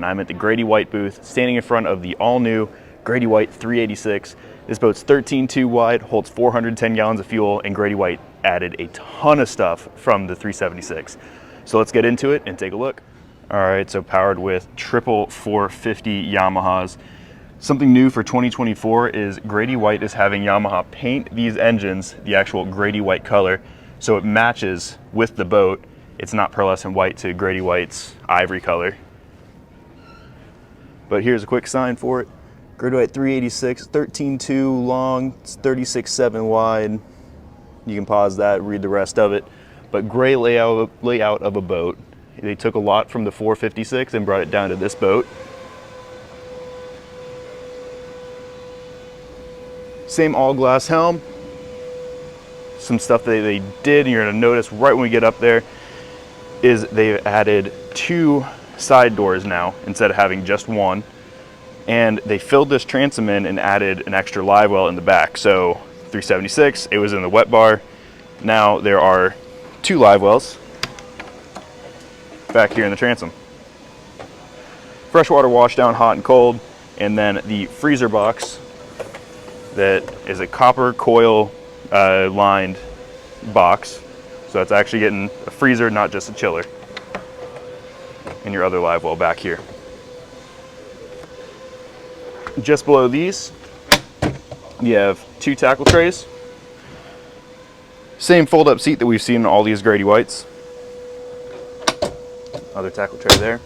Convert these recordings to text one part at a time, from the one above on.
And I'm at the Grady-White booth, standing in front of the all-new Grady-White 386. This boat's 13.2 wide, holds 410 gallons of fuel, and Grady-White added a ton of stuff from the 376. So let's get into it and take a look. All right, so powered with triple 450 Yamahas. Something new for 2024 is Grady-White is having Yamaha paint these engines the actual Grady-White color, so it matches with the boat. It's not pearlescent white to Grady-White's ivory color. But here's a quick sign for it. Grady-White 386, 13.2 long, it's 36.7 wide. You can pause that, read the rest of it. But great layout of a boat. They took a lot from the 456 and brought it down to this boat. Same all glass helm. Some stuff that they did, and you're gonna notice right when we get up there, is they've added 2 side doors now instead of having just one, and they filled this transom in and added an extra live well in the back. So 376, it was in the wet bar. Now there are 2 live wells back here in the transom. Freshwater wash down, hot and cold, and then the freezer box that is a copper coil lined box. So it's actually getting a freezer, not just a chiller. And your other live well back here. Just below these, you have 2 tackle trays. Same fold-up seat that we've seen in all these Grady-Whites. Other tackle tray there.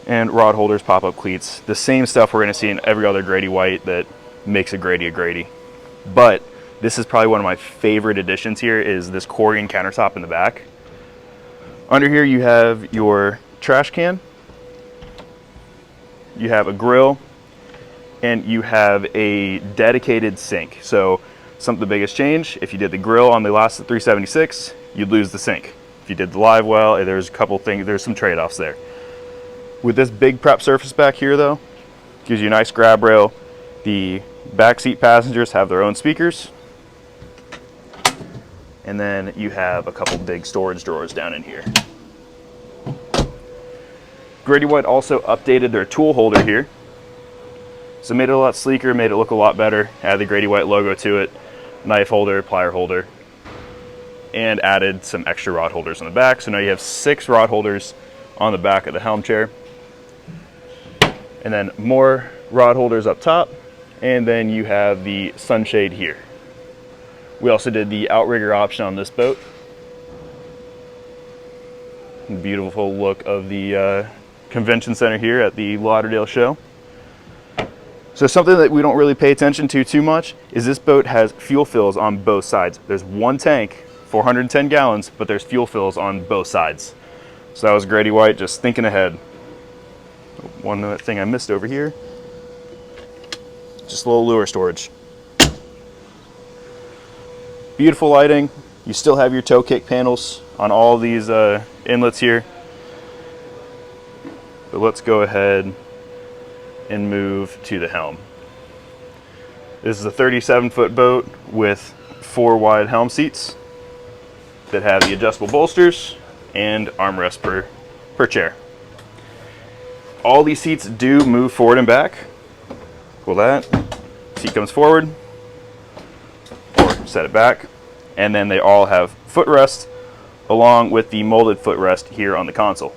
And rod holders, pop-up cleats. The same stuff we're going to see in every other Grady-White that makes a Grady a Grady. But this is probably one of my favorite additions here, is this Corian countertop in the back. Under here you have your trash can, you have a grill, and you have a dedicated sink. So the biggest change, if you did the grill on the last 376, you'd lose the sink. If you did the live well, there's a couple things, there's some trade-offs there. With this big prep surface back here though, gives you a nice grab rail. The backseat passengers have their own speakers. And then you have a couple big storage drawers down in here. Grady-White also updated their tool holder here. So made it a lot sleeker, made it look a lot better. Added the Grady-White logo to it, knife holder, plier holder, and added some extra rod holders on the back. So now you have 6 rod holders on the back of the helm chair. And then more rod holders up top, and then you have the sunshade here. We also did the outrigger option on this boat. Beautiful look of the convention center here at the Lauderdale show. So something that we don't really pay attention to too much is this boat has fuel fills on both sides. There's one tank, 410 gallons, but there's fuel fills on both sides. So that was Grady-White just thinking ahead. One thing I missed over here, just a little lure storage. Beautiful lighting. You still have your toe kick panels on all these inlets here. But let's go ahead and move to the helm. This is a 37-foot boat with 4 wide helm seats that have the adjustable bolsters and armrest per chair. All these seats do move forward and back. Pull that, seat comes forward, or set it back, and then they all have footrest along with the molded footrest here on the console.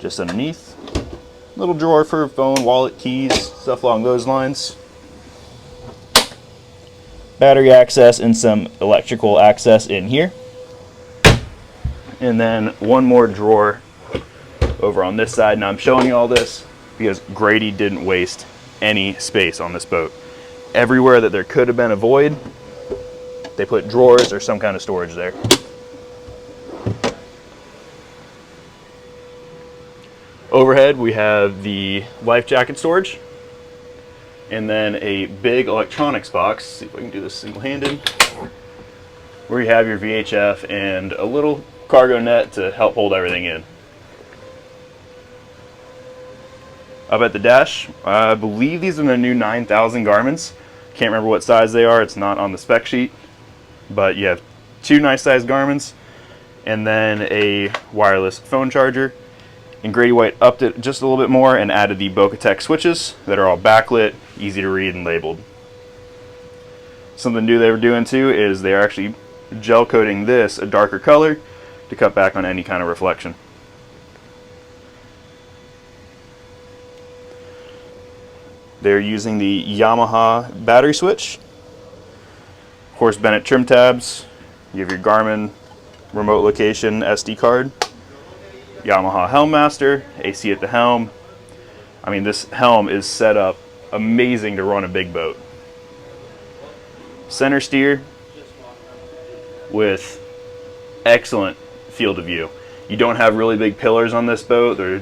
Just underneath, little drawer for phone, wallet, keys, stuff along those lines. Battery access and some electrical access in here. And then one more drawer over on this side. Now I'm showing you all this because Grady didn't waste any space on this boat. Everywhere that there could have been a void, they put drawers or some kind of storage there. Overhead, we have the life jacket storage, and then a big electronics box. See if I can do this single-handed, where you have your VHF and a little cargo net to help hold everything in. Up at the dash, I believe these are the new 9,000 Garmins. Can't remember what size they are. It's not on the spec sheet, but you have 2 nice sized Garmins, and then a wireless phone charger, And Grady-White upped it just a little bit more and added the Bocatech switches that are all backlit, easy to read, and labeled. Something new they were doing too is they're actually gel coating this a darker color to cut back on any kind of reflection. They're using the Yamaha battery switch. Of course, Bennett trim tabs. You have your Garmin remote location SD card. Yamaha Helm Master, AC at the helm. I mean, this helm is set up amazing to run a big boat. Center steer with excellent field of view. You don't have really big pillars on this boat. They're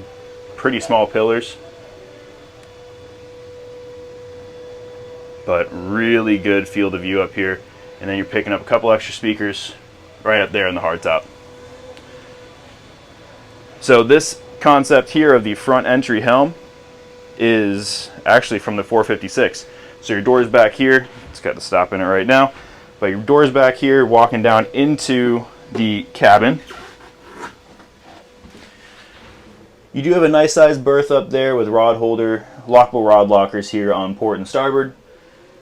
pretty small pillars, but really good field of view up here. And then you're picking up a couple extra speakers right up there in the hardtop. So this concept here of the front entry helm is actually from the 456. So your door's back here. It's got the stop in it right now. But your door's back here, walking down into the cabin. You do have a nice sized berth up there with rod holder, lockable rod lockers here on port and starboard.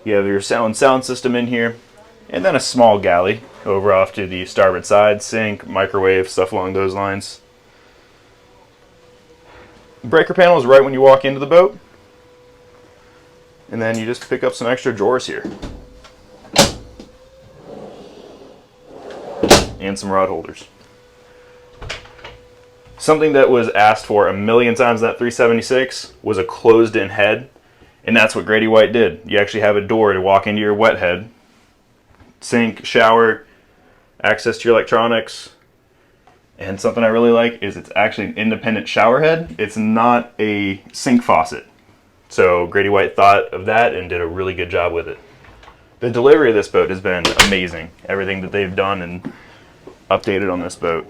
You have your sound system in here, and then a small galley over off to the starboard side, sink, microwave, stuff along those lines. Breaker panel is right when you walk into the boat, and then you just pick up some extra drawers here and some rod holders. Something that was asked for a million times in that 376 was a closed-in head, and that's what Grady-White did. You actually have a door to walk into your wet head, sink, shower, access to your electronics. And something I really like is it's actually an independent shower head. It's not a sink faucet. So Grady-White thought of that and did a really good job with it. The delivery of this boat has been amazing. Everything that they've done and updated on this boat.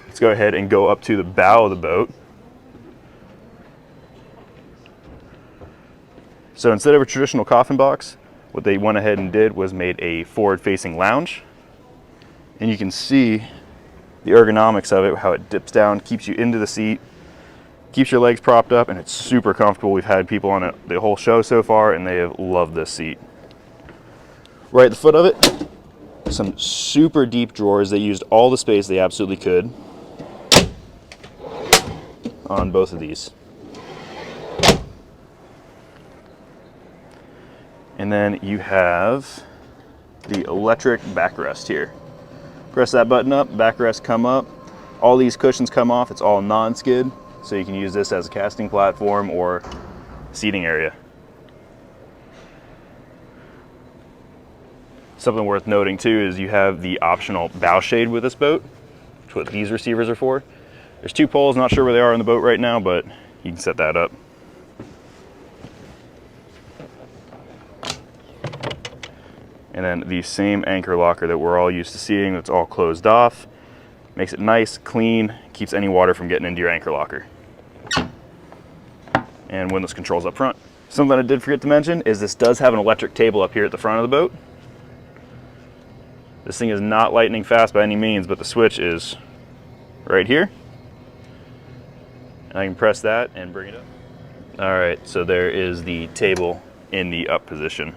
Let's go ahead and go up to the bow of the boat. So instead of a traditional coffin box, what they went ahead and did was made a forward-facing lounge. And you can see the ergonomics of it, how it dips down, keeps you into the seat, keeps your legs propped up, and it's super comfortable. We've had people on it the whole show so far, and they have loved this seat. Right at the foot of it, some super deep drawers. They used all the space they absolutely could on both of these. And then you have the electric backrest here. Press that button up, backrest come up. All these cushions come off. It's all non-skid, so you can use this as a casting platform or seating area. Something worth noting too is you have the optional bow shade with this boat, which is what these receivers are for. There's two poles, not sure where they are in the boat right now, but you can set that up. And then the same anchor locker that we're all used to seeing, that's all closed off. Makes it nice, clean, keeps any water from getting into your anchor locker. And windlass controls up front. Something I did forget to mention is this does have an electric table up here at the front of the boat. This thing is not lightning fast by any means, but the switch is right here. And I can press that and bring it up. All right, so there is the table in the up position.